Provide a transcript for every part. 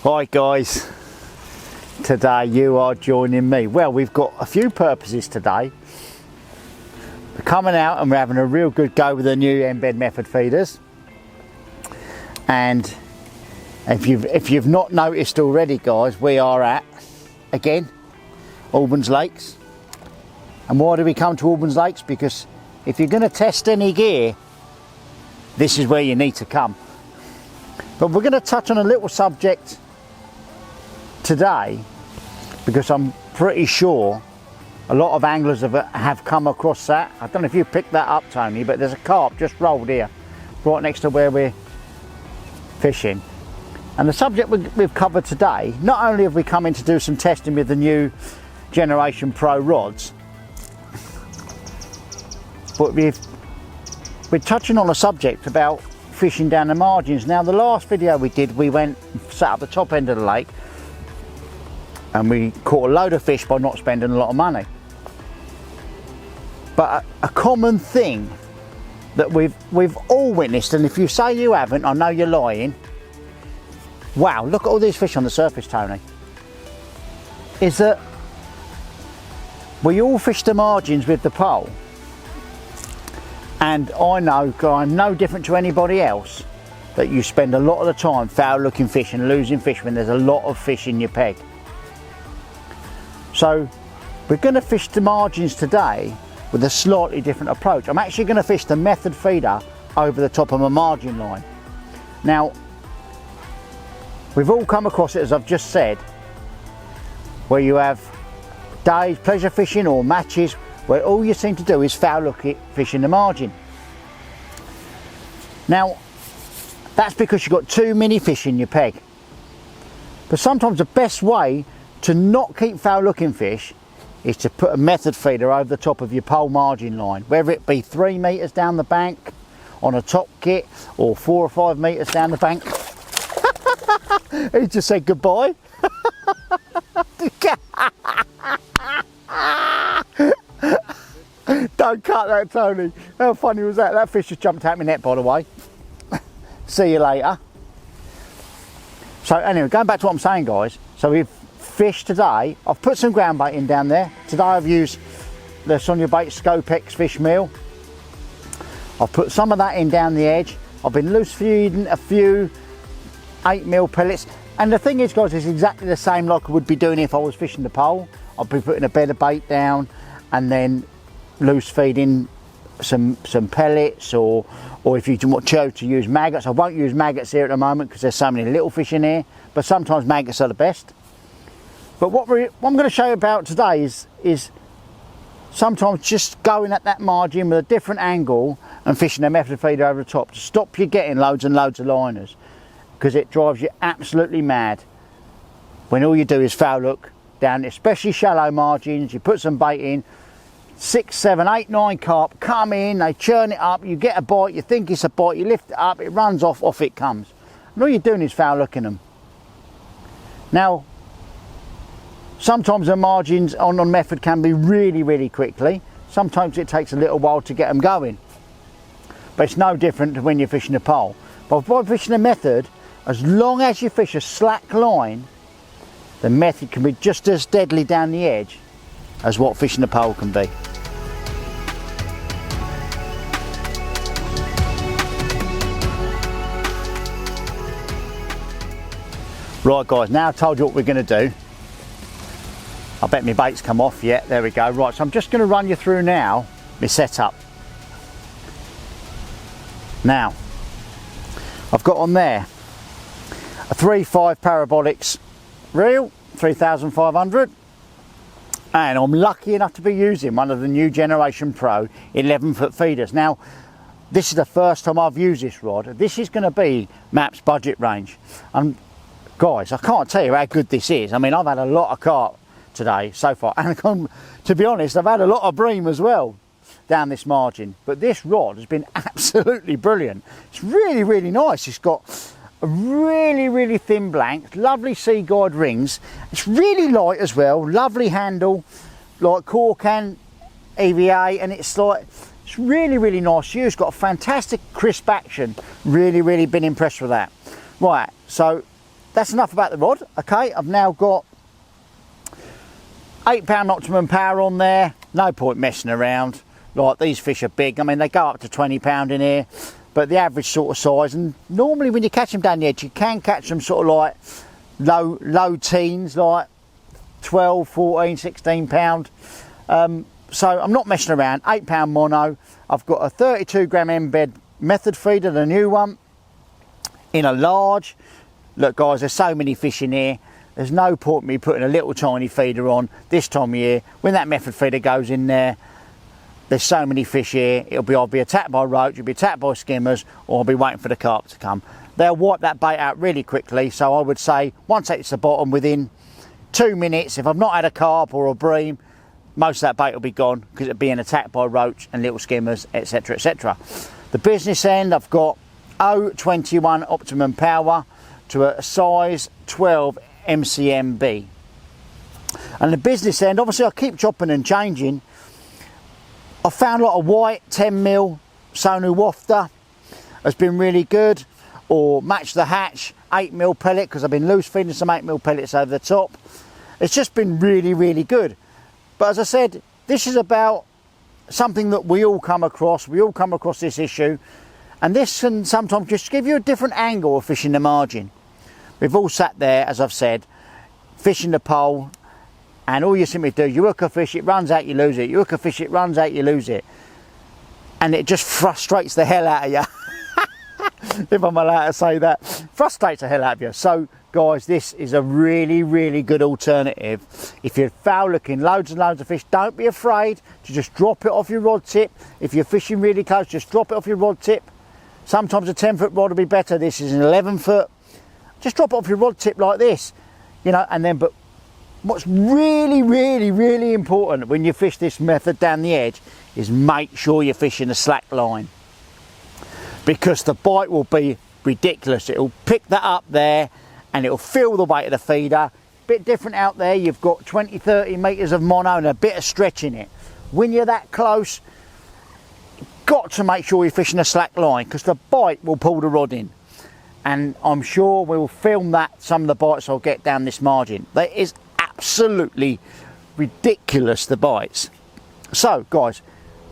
Hi guys, today you are joining me. Well, we've got a few purposes today. We're coming out and we're having a real good go with the new embed method feeders. And if you've not noticed already guys, we are at, again, Albans Lakes. And why do we come to Albans Lakes? Because if you're going to test any gear, this is where you need to come. But we're going to touch on a little subject today, because I'm pretty sure a lot of anglers have come across that. I don't know if you picked that up, Tony, but there's a carp just rolled here right next to where we're fishing. And the subject we've covered today, not only have we come in to do some testing with the new Generation Pro rods, but we're touching on a subject about fishing down the margins. Now, the last video we did, we went sat up the top end of the lake and we caught a load of fish by not spending a lot of money. But a common thing that we've all witnessed, and if you say you haven't, I know you're lying. Wow, look at all these fish on the surface, Tony. Is that we all fish the margins with the pole. And I know, I'm no different to anybody else, that you spend a lot of the time foul looking fish and losing fish when there's a lot of fish in your peg. So we're going to fish the margins today with a slightly different approach. I'm actually going to fish the method feeder over the top of my margin line. Now, we've all come across it, as I've just said, where you have days, pleasure fishing or matches, where all you seem to do is foul look it, fish in the margin. Now, that's because you've got too many fish in your peg. But sometimes the best way to not keep foul looking fish is to put a method feeder over the top of your pole margin line, whether it be 3 metres down the bank on a top kit or 4 or 5 metres down the bank. He just said goodbye. Don't cut that, Tony. How funny was that? That fish just jumped out my net, by the way. See you later. So anyway, going back to what I'm saying, guys. So we've fished today. I've put some ground bait in down there. Today I've used the Sonia Bait Scopex fish meal. I've put some of that in down the edge. I've been loose feeding a few 8mm pellets. And the thing is, guys, it's exactly the same like I would be doing if I was fishing the pole. I'd be putting a bed of bait down and then loose feeding some pellets, or if you chose to use maggots. I won't use maggots here at the moment because there's so many little fish in here, but sometimes maggots are the best. But what I'm going to show you about today is sometimes just going at that margin with a different angle and fishing a method feeder over the top to stop you getting loads and loads of liners, because it drives you absolutely mad when all you do is foul look down, especially shallow margins. You put some bait in, 6, 7, 8, 9 carp come in, they churn it up, you get a bite, you think it's a bite, you lift it up, it runs off it comes. And all you're doing is foul looking them. Now, sometimes the margins on method can be really quickly. Sometimes it takes a little while to get them going. But it's no different to when you're fishing a pole. But by fishing a method, as long as you fish a slack line, the method can be just as deadly down the edge as what fishing a pole can be. Right guys, now I've told you what we're going to do. I bet my bait's come off yet. There we go. Right, so I'm just going to run you through now my setup. Now, I've got on there a 3.5 Parabolics reel, 3500, and I'm lucky enough to be using one of the new Generation Pro 11-foot feeders. Now, this is the first time I've used this rod. This is going to be Map's budget range. And guys, I can't tell you how good this is. I mean, I've had a lot of carp today so far, and to be honest, I've had a lot of bream as well down this margin, but this rod has been absolutely brilliant. It's really nice. It's got a really thin blank, lovely sea guide rings. It's really light as well, lovely handle, like Corcan EVA, and it's really nice use. Got a fantastic crisp action. Really been impressed with that. Right, so that's enough about the rod. Okay, I've now got 8 pound optimum power on there. No point messing around. Like, these fish are big. I mean, they go up to 20 pound in here, but the average sort of size. And normally when you catch them down the edge, you can catch them sort of like low teens, like 12, 14, 16 pound. So I'm not messing around. 8 pound mono. I've got a 32 gram embed method feeder, the new one, in a large. Look guys, there's so many fish in here. There's no point in me putting a little tiny feeder on this time of year. When that method feeder goes in there, there's so many fish here. I'll be attacked by roach, it'll be attacked by skimmers, or I'll be waiting for the carp to come. They'll wipe that bait out really quickly. So I would say once it hits the bottom, within 2 minutes, if I've not had a carp or a bream, most of that bait will be gone because it'll be an attack by roach and little skimmers, etc, etc. The business end, I've got 0.21 optimum power to a size 12 MCMB. And the business end, obviously I keep chopping and changing. I found a lot of white 10mm Sonu wafter has been really good, or match the hatch 8mm pellet, because I've been loose feeding some 8mm pellets over the top. It's just been really, really good. But as I said, this is about something that we all come across. We all come across this issue, and this can sometimes just give you a different angle of fishing the margin. We've all sat there, as I've said, fishing the pole, and all you simply do, you hook a fish, it runs out, you lose it. You hook a fish, it runs out, you lose it. And it just frustrates the hell out of you. If I'm allowed to say that. Frustrates the hell out of you. So guys, this is a really, really good alternative. If you're foul looking loads and loads of fish, don't be afraid to just drop it off your rod tip. If you're fishing really close, just drop it off your rod tip. Sometimes a 10-foot rod will be better. This is an 11-foot. Just drop it off your rod tip like this, you know, and then, but what's really, really, really important when you fish this method down the edge is make sure you're fishing a slack line, because the bite will be ridiculous. It'll pick that up there and it'll feel the weight of the feeder. Bit different out there, you've got 20-30 metres of mono and a bit of stretch in it. When you're that close, got to make sure you're fishing a slack line, because the bite will pull the rod in. And I'm sure we'll film that, some of the bites I'll get down this margin. That is absolutely ridiculous, the bites. So guys,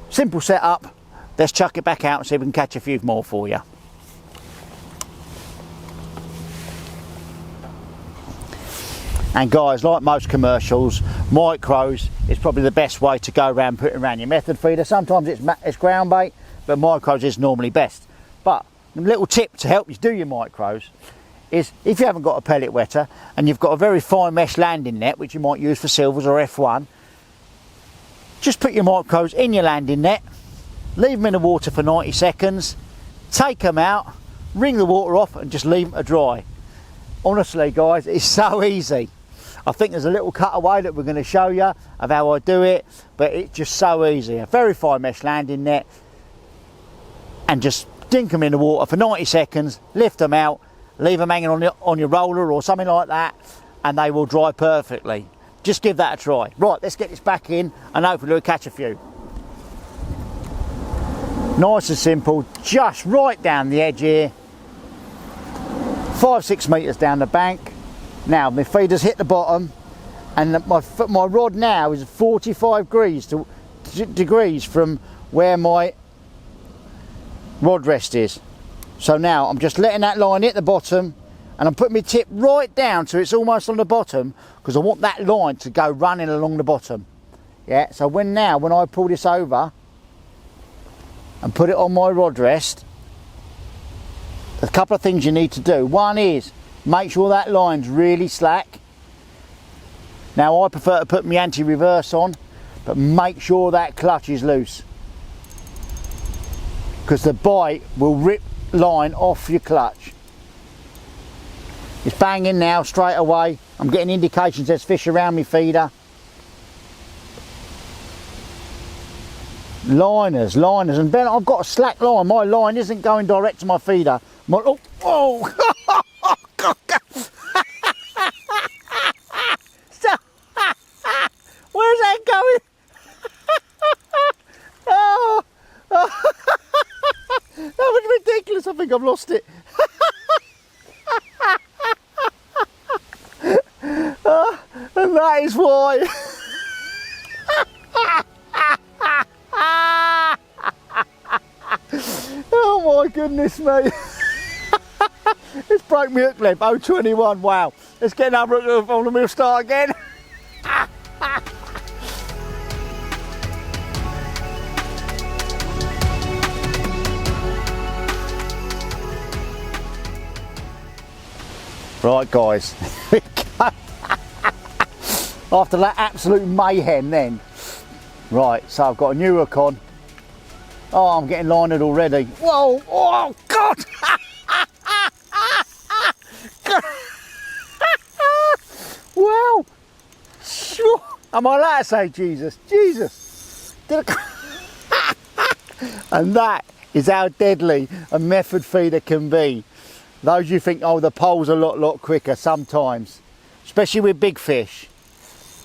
simple setup. Let's chuck it back out and see if we can catch a few more for you. And guys, like most commercials, micros is probably the best way to go around putting around your method feeder. Sometimes it's ground bait, but micros is normally best. But a little tip to help you do your micros is, if you haven't got a pellet wetter and you've got a very fine mesh landing net, which you might use for silvers or F1, just put your micros in your landing net, leave them in the water for 90 seconds, take them out, wring the water off and just leave them to dry. Honestly guys, it's so easy. I think there's a little cutaway that we're going to show you of how I do it, but it's just so easy. A very fine mesh landing net, and just dink them in the water for 90 seconds, lift them out, leave them hanging on your roller or something like that, and they will dry perfectly. Just give that a try. Right, let's get this back in and hopefully we'll catch a few. Nice and simple, just right down the edge here, 5-6 metres down the bank. Now my feeder's hit the bottom, and my rod now is 45 degrees from where my rod rest is. So now I'm just letting that line hit the bottom, and I'm putting my tip right down so it's almost on the bottom, because I want that line to go running along the bottom. Yeah, so when I pull this over and put it on my rod rest, a couple of things you need to do. One is make sure that line's really slack. Now I prefer to put my anti-reverse on, but make sure that clutch is loose, because the bite will rip line off your clutch. It's banging now straight away. I'm getting indications there's fish around me feeder. Liners, and Ben, I've got a slack line. My line isn't going direct to my feeder. Oh! Where's that going? Oh! That was ridiculous. I think I've lost it. That is why. Oh my goodness me. It's broke me hook length, 021, wow. Let's get another hook on and we'll start again. Right guys, here we go. After that absolute mayhem then. Right, so I've got a new hook on. Oh, I'm getting lined already. Whoa, oh God! Wow! Sure. Am I allowed to say Jesus? Jesus! And that is how deadly a method feeder can be. Those you think, oh, the pole's a lot quicker sometimes, especially with big fish.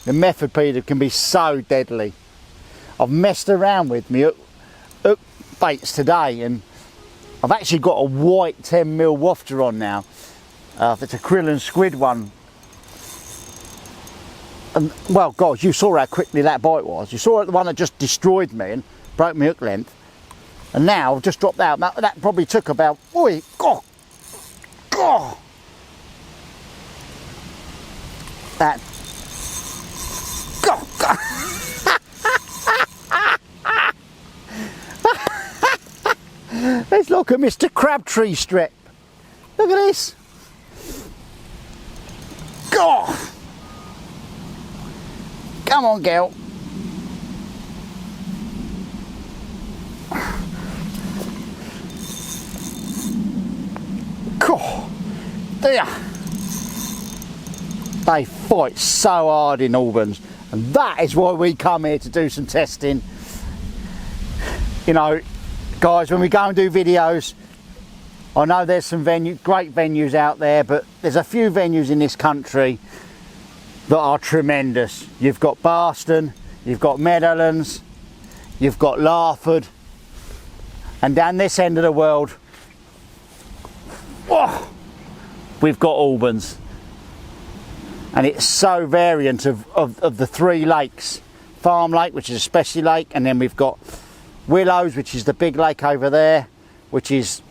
The method feeder can be so deadly. I've messed around with me hook baits today, and I've actually got a white 10mm wafter on now. It's a krill and squid one. And well, guys, you saw how quickly that bite was. You saw the one that just destroyed me and broke my hook length. And now I've just dropped out. That probably took about, oi, God, God. That, God, God. Let's look at Mr. Crabtree strip. Look at this. God. Come on, girl. God. There. They fight so hard in Albans, and that is why we come here to do some testing. You know, guys, when we go and do videos, I know there's some great venues out there, but there's a few venues in this country that are tremendous. You've got Barston, you've got Meadowlands, you've got Larford, and down this end of the world, oh, we've got Albans. And it's so variant of the three lakes. Farm Lake, which is a specialty lake, and then we've got Willows, which is the big lake over there, which is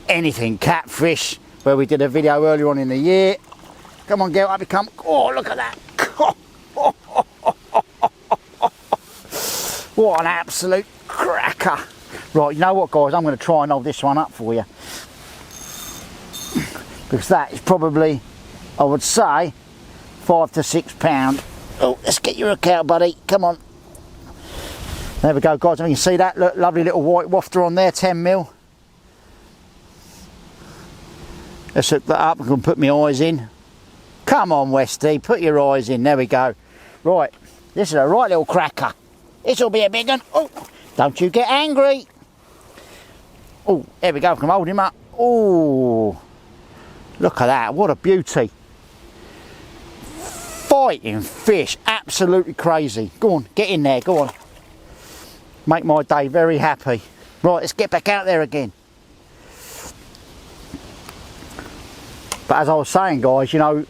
anything catfish, where we did a video earlier on in the year. Come on, girl, up you come. Oh, look at that. What an absolute cracker. Right, you know what, guys, I'm going to try and hold this one up for you, because that is probably, I would say, 5 to 6 pound. Oh, let's get your hook out, buddy. Come on. There we go, guys. You can see that lovely little white wafter on there, 10mm. Let's hook that up. I'm going to put my eyes in. Come on, Westy, put your eyes in. There we go. Right, this is a right little cracker. This will be a big one. Oh, don't you get angry. Oh, there we go. I can hold him up. Oh, look at that. What a beauty. Fighting fish, absolutely crazy. Go on, get in there, go on. Make my day very happy. Right, let's get back out there again. But as I was saying, guys, you know,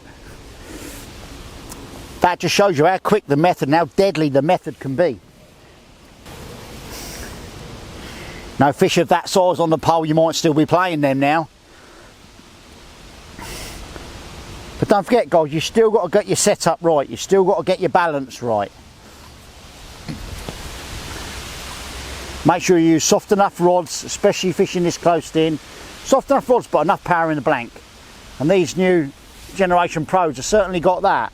that just shows you how quick the method and how deadly the method can be. No fish of that size on the pole, you might still be playing them now. But don't forget, guys, you still got to get your setup right. You still got to get your balance right. Make sure you use soft enough rods, especially fishing this close in. Soft enough rods, but enough power in the blank. And these new generation pros have certainly got that.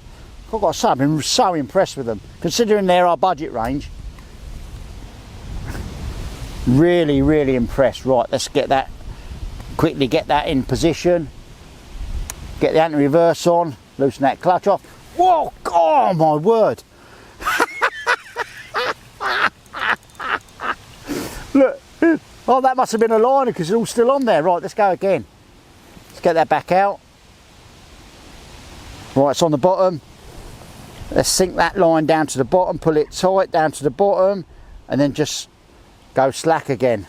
I've got to say, I've been so impressed with them, considering they're our budget range. Really, really impressed. Right, let's get that, quickly get that in position. Get the anti-reverse on, loosen that clutch off. Whoa, oh my word. Look, oh, that must have been a liner because it's all still on there. Right, let's go again. Let's get that back out. Right, it's on the bottom. Let's sink that line down to the bottom, pull it tight down to the bottom, and then just go slack again.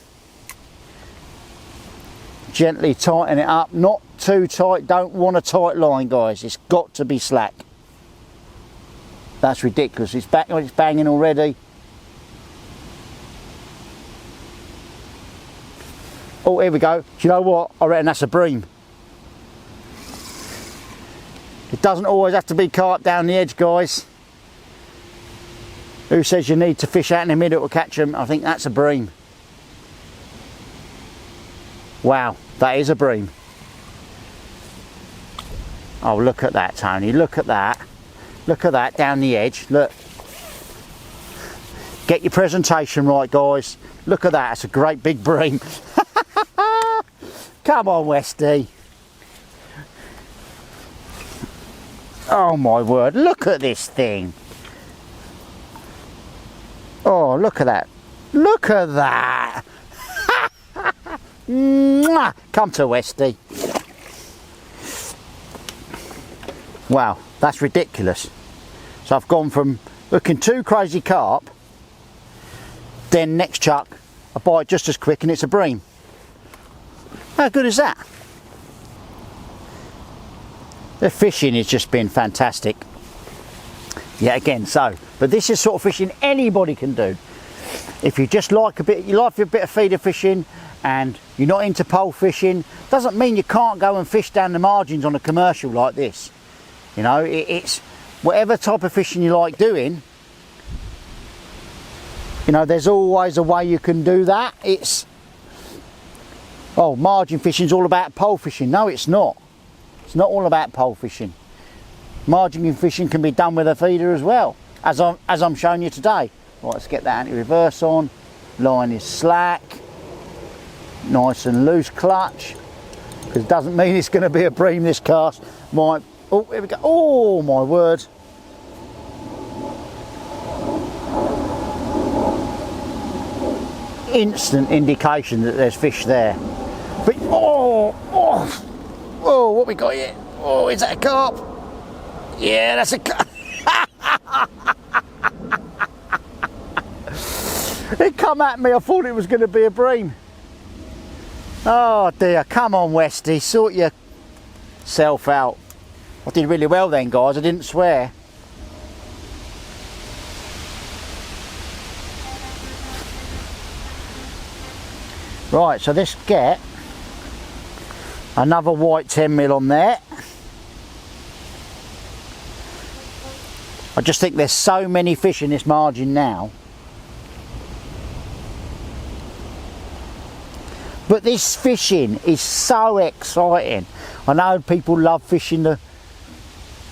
Gently tighten it up, not too tight. Don't want a tight line, guys. It's got to be slack. That's ridiculous. It's back, it's banging already. Oh, here we go. Do you know what? I reckon that's a bream. It doesn't always have to be carp down the edge, guys. Who says you need to fish out in the middle to catch them? I think that's a bream. Wow, that is a bream. Oh, look at that, Tony. Look at that. Look at that down the edge. Look. Get your presentation right, guys. Look at that. It's a great big bream. Come on, Westy. Oh, my word. Look at this thing. Oh, look at that. Look at that. Come to Westy. Wow, that's ridiculous. So I've gone from looking 2 crazy carp, then next chuck, I bite just as quick and it's a bream. How good is that? The fishing has just been fantastic. Yeah, again, but this is sort of fishing anybody can do. If you just like you like a bit of feeder fishing and you're not into pole fishing, doesn't mean you can't go and fish down the margins on a commercial like this. You know, it's whatever type of fishing you like doing, you know, there's always a way you can do that. It's, oh, margin fishing is all about pole fishing. No, it's not. It's not all about pole fishing. Margin fishing can be done with a feeder as well, as I'm showing you today. Right, let's get that anti-reverse on. Line is slack. Nice and loose clutch. Because it doesn't mean it's going to be a bream this cast. Oh, here we go. Oh, my word. Instant indication that there's fish there. But, oh, what we got here? Oh, is that a carp? Yeah, that's a carp. It come at me, I thought it was going to be a bream. Oh dear, come on Westy, sort yourself out. I did really well then, guys, I didn't swear. Right, so let's get another white 10mm on there. I just think there's so many fish in this margin now. But this fishing is so exciting. I know people love fishing the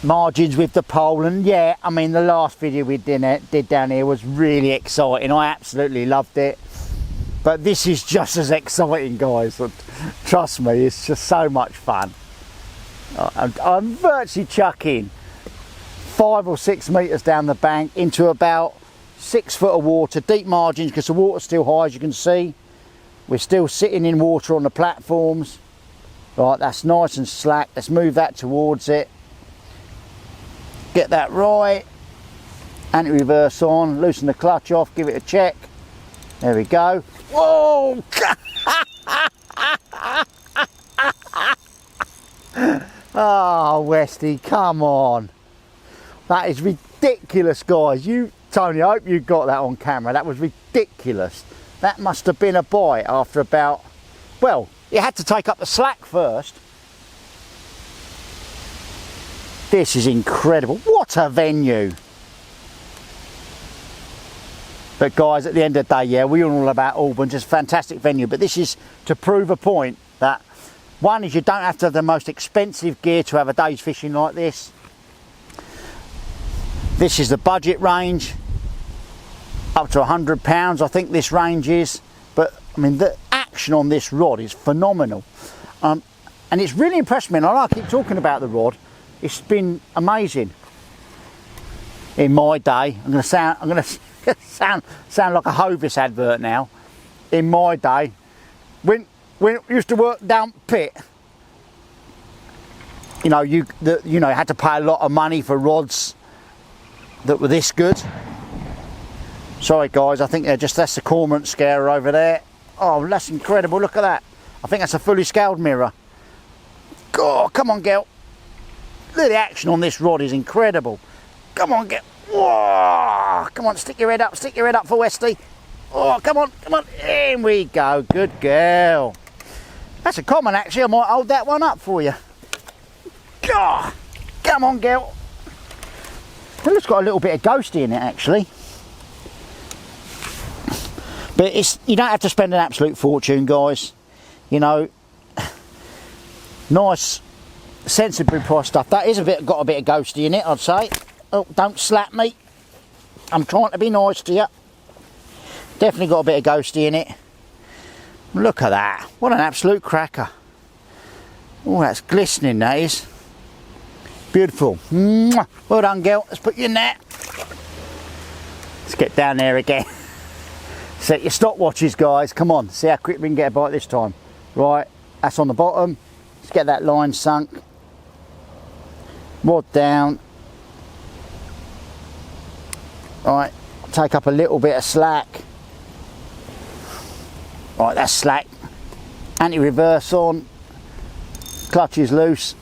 margins with the pole, and yeah, I mean the last video we did down here was really exciting. I absolutely loved it. But this is just as exciting, guys. Trust me, it's just so much fun. I'm virtually chucking 5 or 6 metres down the bank into about 6 foot of water, deep margins because the water's still high, as you can see. We're still sitting in water on the platforms. Right, that's nice and slack. Let's move that towards it. Get that right. Anti-reverse on, loosen the clutch off, give it a check. There we go. Whoa! Oh, Westy, come on. That is ridiculous, guys. Tony, I hope you got that on camera. That was ridiculous. That must have been a bite after about, well, you had to take up the slack first. This is incredible. What a venue. But guys, at the end of the day, yeah, we're all about Albans. It's a fantastic venue, but this is to prove a point that one is you don't have to have the most expensive gear to have a day's fishing like this. This is the budget range. Up to £100, I think this range is, but I mean the action on this rod is phenomenal, and it's really impressed me. And I keep talking about the rod; it's been amazing. In my day, I'm going to sound like a Hovis advert now. In my day, when I used to work down pit, you know, you had to pay a lot of money for rods that were this good. Sorry guys, I think that's the cormorant scarer over there. Oh, that's incredible, look at that. I think that's a fully scaled mirror. Oh, come on girl. Look, the action on this rod is incredible. Come on girl. Whoa, come on, stick your head up for Westy. Oh, come on, in we go, good girl. That's a common actually, I might hold that one up for you. Oh, come on, girl. Well, it's got a little bit of ghosty in it actually. But you don't have to spend an absolute fortune, guys. You know, nice, sensibly priced stuff. That is got a bit of ghosty in it, I'd say. Oh, don't slap me. I'm trying to be nice to you. Definitely got a bit of ghosty in it. Look at that. What an absolute cracker. Oh, that's glistening, that is. Beautiful. Mwah. Well done, girl. Let's put you in there. Let's get down there again. Set your stopwatches, guys. Come on, see how quick we can get a bite this time. Right, that's on the bottom. Let's get that line sunk. Rod down. Right, take up a little bit of slack. Right, that's slack. Anti-reverse on. Clutch is loose.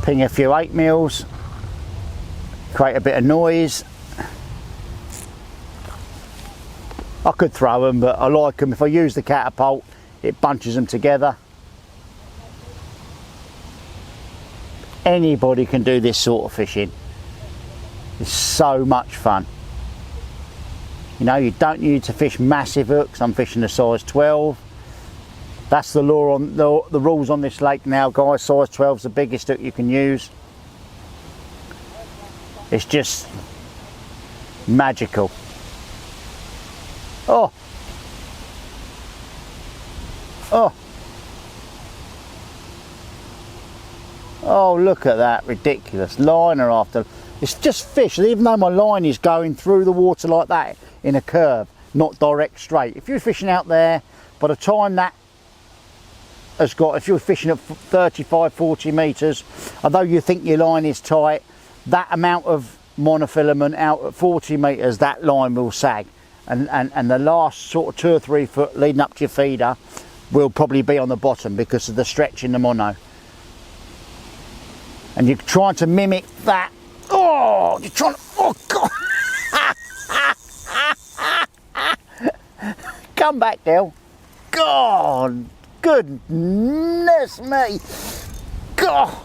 Ping a few 8mm, create a bit of noise. I could throw them, but I like them. If I use the catapult, it bunches them together. Anybody can do this sort of fishing. It's so much fun. You know, you don't need to fish massive hooks. I'm fishing a size 12. That's the law on the rules on this lake now, guys. Size 12 is the biggest hook you can use. It's just magical. Oh, oh, oh! Look at that ridiculous liner after. It's just fish. Even though my line is going through the water like that in a curve, not direct straight. If you're fishing out there, by the time that has got, if you're fishing at 35-40 meters, although you think your line is tight, that amount of monofilament out at 40 meters, that line will sag, and the last sort of 2 or 3 foot leading up to your feeder will probably be on the bottom because of the stretch in the mono. And you're trying to mimic that. Oh, you're trying to, oh God. Come back, Del. God. Goodness me. God.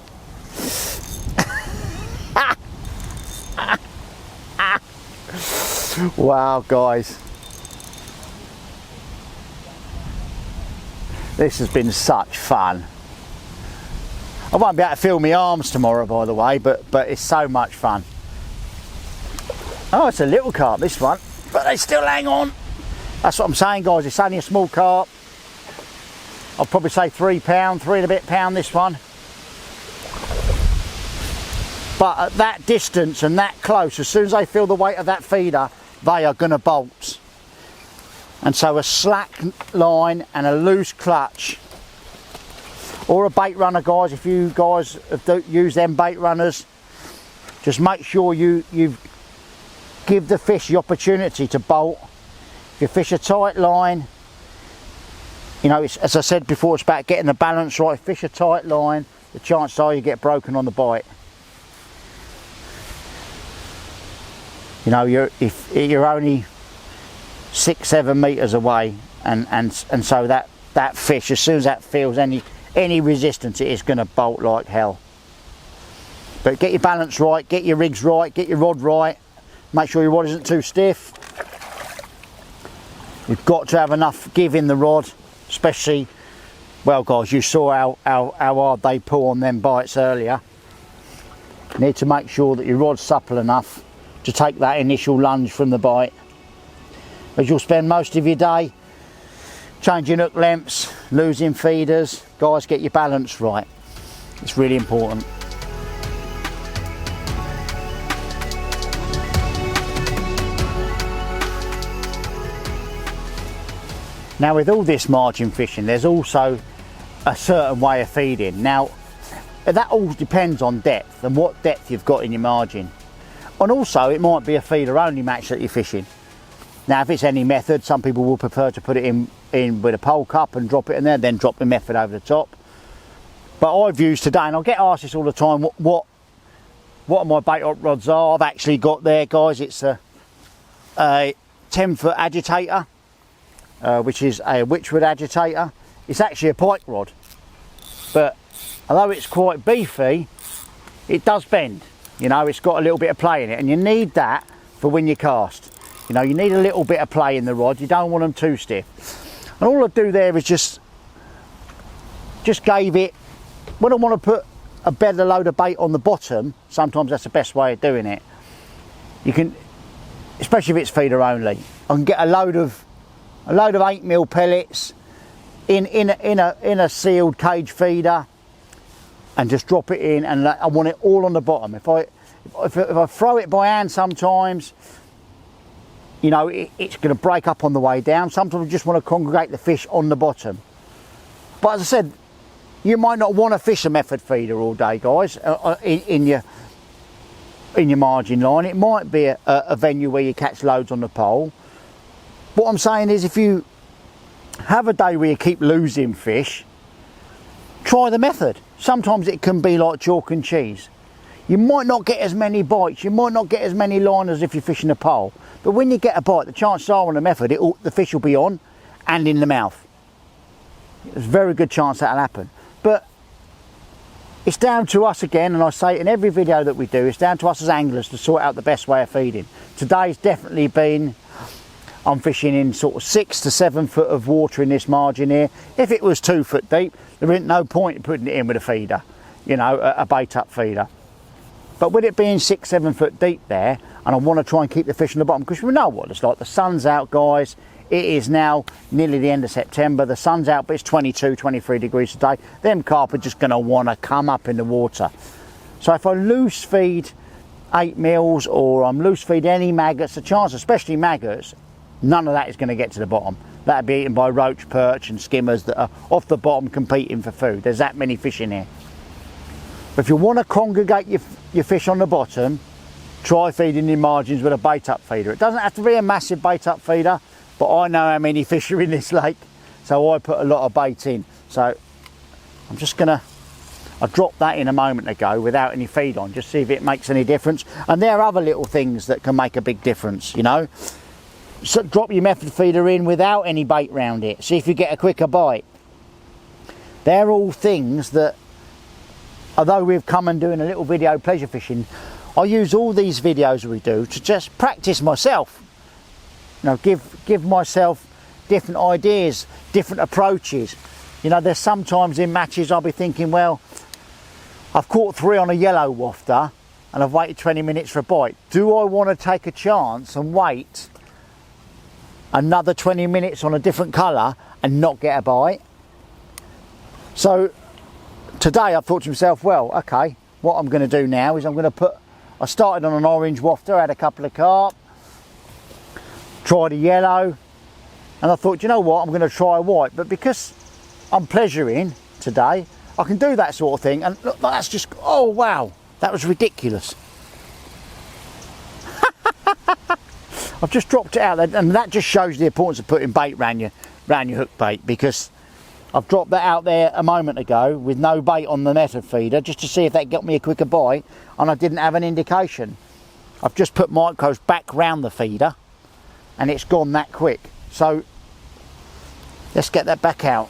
Wow, guys. This has been such fun. I won't be able to feel my arms tomorrow, by the way, but it's so much fun. Oh, it's a little carp, this one, but they still hang on. That's what I'm saying, guys. It's only a small carp. I'll probably say 3 pound, 3 and a bit pound this one. But at that distance and that close, as soon as they feel the weight of that feeder, they are going to bolt. And so a slack line and a loose clutch, or a bait runner, guys, if you guys use them bait runners, just make sure you give the fish the opportunity to bolt. If you fish a tight line, you know, it's, as I said before, it's about getting the balance right. Fish a tight line, the chances are you get broken on the bite. You know, if you're only 6-7 meters away, and so that fish, as soon as that feels any resistance, it is going to bolt like hell. But get your balance right, get your rigs right, get your rod right, make sure your rod isn't too stiff. You've got to have enough give in the rod, especially, well guys, you saw how hard they pull on them bites earlier. You need to make sure that your rod's supple enough to take that initial lunge from the bite, as you'll spend most of your day changing hook lengths, losing feeders. Guys, get your balance right. It's really important. Now, with all this margin fishing, there's also a certain way of feeding. Now, that all depends on depth and what depth you've got in your margin. And also it might be a feeder only match that you're fishing. Now if it's any method, some people will prefer to put it in with a pole cup and drop it in there, then drop the method over the top. But I've used today, and I get asked this all the time, what my bait rods are. I've actually got there, guys, it's a 10-foot agitator, which is a witchwood agitator. It's actually a pike rod, but although it's quite beefy, it does bend. You know, it's got a little bit of play in it, and you need that for when you cast. You know, you need a little bit of play in the rod. You don't want them too stiff. And all I do there is just gave it, when I want to put a better load of bait on the bottom, sometimes that's the best way of doing it. You can, especially if it's feeder only, I can get a load of 8mm pellets in a sealed cage feeder, and just drop it in, and I want it all on the bottom. If I throw it by hand sometimes, you know, it's going to break up on the way down. Sometimes I just want to congregate the fish on the bottom. But as I said, you might not want to fish a method feeder all day, guys, in your margin line. It might be a venue where you catch loads on the pole. What I'm saying is, if you have a day where you keep losing fish, try the method. Sometimes it can be like chalk and cheese. You might not get as many bites, you might not get as many line as if you're fishing a pole, but when you get a bite, the chances are on the method, the fish will be on and in the mouth. There's a very good chance that'll happen. But it's down to us again, and I say it in every video that we do, it's down to us as anglers to sort out the best way of feeding. Today's definitely been, I'm fishing in sort of 6 to 7 foot of water in this margin here. If it was 2 foot deep, there isn't no point in putting it in with a feeder, you know, a bait up feeder. But with it being 6, 7 foot deep there, and I want to try and keep the fish on the bottom, because we know what it's like. The sun's out, guys. It is now nearly the end of September. The sun's out, but it's 22, 23 degrees today. Them carp are just going to want to come up in the water. So if I loose feed 8 mils, or I'm loose feed any maggots, the chance, especially maggots, none of that is going to get to the bottom. That'll be eaten by roach, perch and skimmers that are off the bottom competing for food. There's that many fish in here. But if you want to congregate your fish on the bottom, try feeding your margins with a bait up feeder. It doesn't have to be a massive bait up feeder, but I know how many fish are in this lake, so I put a lot of bait in. So I'm just gonna, I dropped that in a moment ago without any feed on, just see if it makes any difference. And there are other little things that can make a big difference, you know. So drop your method feeder in without any bait round it, see if you get a quicker bite. They're all things that, although we've come and doing a little video pleasure fishing, I use all these videos we do to just practice myself. You know, give myself different ideas, different approaches. You know, there's sometimes in matches I'll be thinking, well, I've caught 3 on a yellow wafter and I've waited 20 minutes for a bite. Do I want to take a chance and wait another 20 minutes on a different colour and not get a bite? So today I thought to myself, well, okay, what I'm going to do now is I'm going to I started on an orange wafter, had a couple of carp, tried a yellow, and I thought, you know what, I'm going to try a white. But because I'm pleasuring today, I can do that sort of thing. And look, that's just, oh wow, that was ridiculous. I've just dropped it out there, and that just shows the importance of putting bait round your hook bait, because I've dropped that out there a moment ago with no bait on the method feeder, just to see if that got me a quicker bite, and I didn't have an indication. I've just put micros back round the feeder and it's gone that quick. So let's get that back out.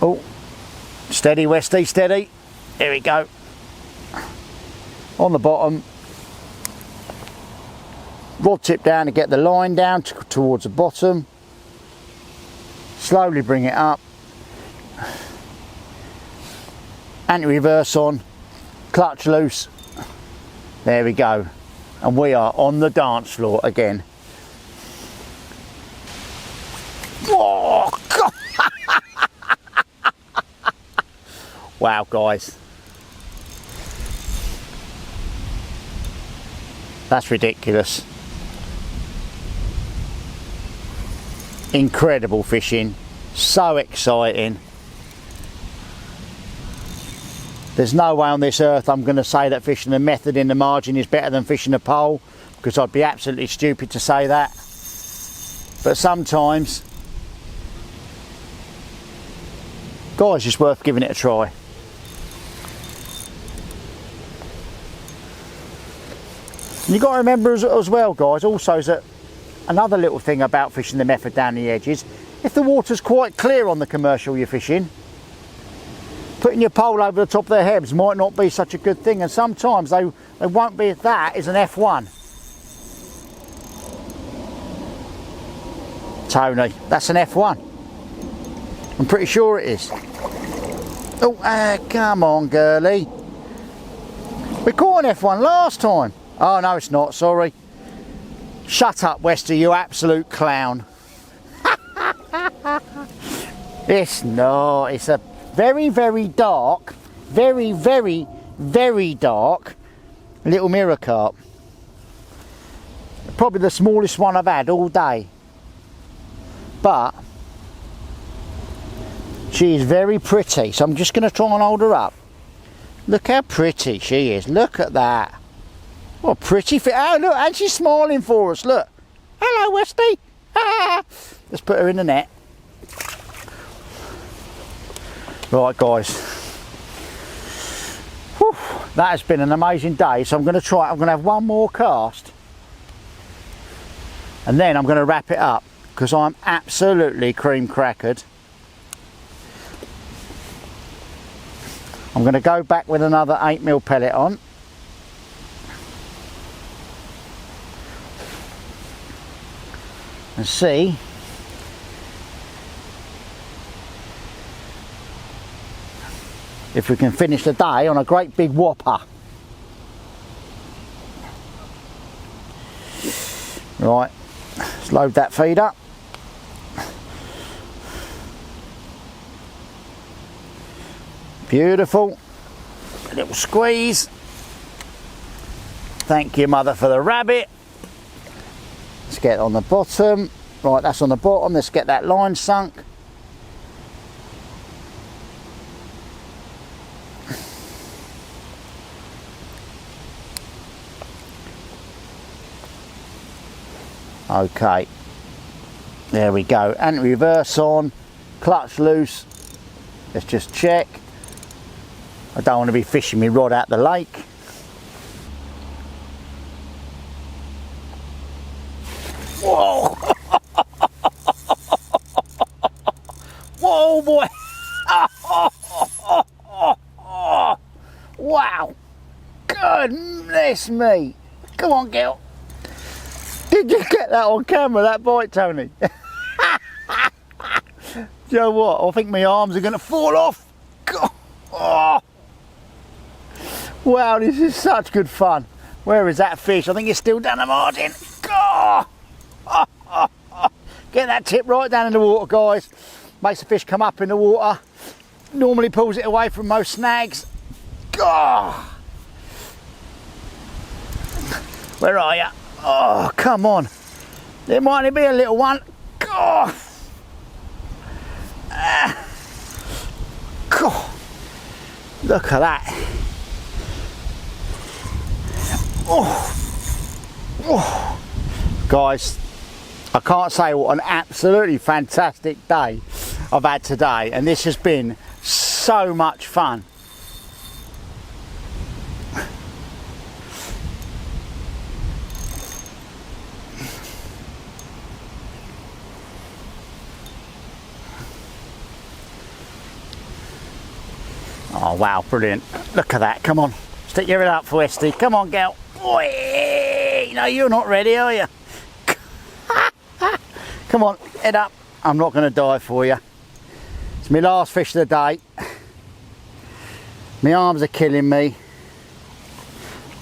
Oh, steady Westy, steady. There we go. On the bottom. Rod tip down to get the line down towards the bottom. Slowly bring it up. Anti-reverse on. Clutch loose. There we go. And we are on the dance floor again. Oh, God. Wow, guys. That's ridiculous. Incredible fishing. So exciting. There's no way on this earth I'm going to say that fishing the method in the margin is better than fishing a pole, because I'd be absolutely stupid to say that. But sometimes, guys, it's worth giving it a try. You've got to remember as well, guys, also is that another little thing about fishing the method down the edges, if the water's quite clear on the commercial you're fishing, putting your pole over the top of their heads might not be such a good thing, and sometimes they won't be. That is an F1. Tony, that's an F1. I'm pretty sure it is. Oh, come on, girlie. We caught an F1 last time. Oh, no, it's not, sorry. Shut up, Westy, you absolute clown. It's not. It's a very, very dark, very, very, very dark little mirror carp. Probably the smallest one I've had all day. But she is very pretty, so I'm just going to try and hold her up. Look how pretty she is. Look at that. What a pretty fit. Oh, look, and she's smiling for us. Look. Hello, Westy. Let's put her in the net. Right, guys. Whew, that has been an amazing day. So I'm going to try. I'm going to have one more cast, and then I'm going to wrap it up, because I'm absolutely cream crackered. I'm going to go back with another 8mm pellet on. And see if we can finish the day on a great big whopper. Right, let's load that feeder. Beautiful. A little squeeze. Thank you, mother, for the rabbit. Let's get it on the bottom. Right, that's on the bottom. Let's get that line sunk. Okay, there we go. Anti-reverse on, clutch loose. Let's just check. I don't want to be fishing my rod out the lake. Whoa! Whoa, boy! Wow! Goodness me! Come on, girl. Did you get that on camera, that bite, Tony? Do you know what? I think my arms are going to fall off. God. Oh. Wow, this is such good fun. Where is that fish? I think it's still down the margin. God. Get that tip right down in the water, guys. Makes the fish come up in the water. Normally pulls it away from most snags. God. Where are you? Oh, come on. There might be a little one. God. God. Look at that. Oh. Oh. Guys, I can't say what an absolutely fantastic day I've had today, and this has been so much fun. Oh wow, brilliant. Look at that, come on. Stick your head up for Westy. Come on, girl. Oi! No, you're not ready, are you? Come on, head up. I'm not going to die for you. It's my last fish of the day. My arms are killing me.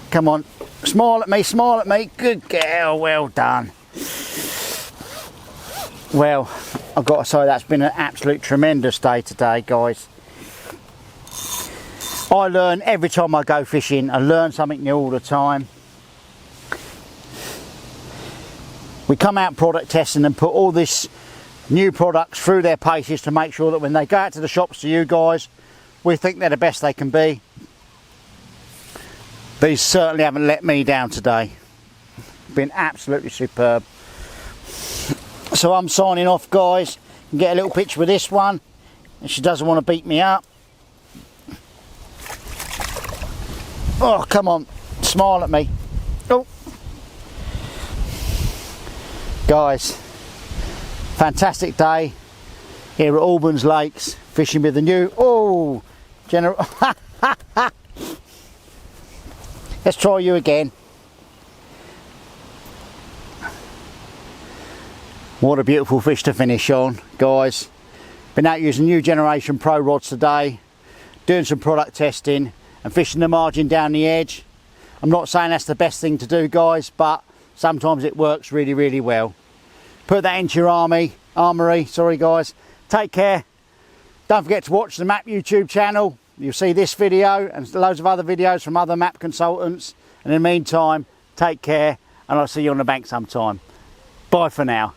Come on, smile at me, smile at me. Good girl, well done. Well, I've got to say that's been an absolute tremendous day today, guys. I learn every time I go fishing. I learn something new all the time. We come out product testing and put all this new products through their paces to make sure that when they go out to the shops to you guys, we think they're the best they can be. These certainly haven't let me down today. Been absolutely superb. So I'm signing off, guys. You can get a little picture with this one, and she doesn't want to beat me up. Oh, come on, smile at me. Oh, guys, fantastic day here at Albans Lakes, fishing with the new General. Let's try you again. What a beautiful fish to finish on, guys. Been out using new generation pro rods today, doing some product testing and fishing the margin down the edge. I'm not saying that's the best thing to do, guys, but sometimes it works really, really well. Put that into your armoury, sorry guys. Take care. Don't forget to watch the Map YouTube channel. You'll see this video and loads of other videos from other map consultants. And in the meantime, take care, and I'll see you on the bank sometime. Bye for now.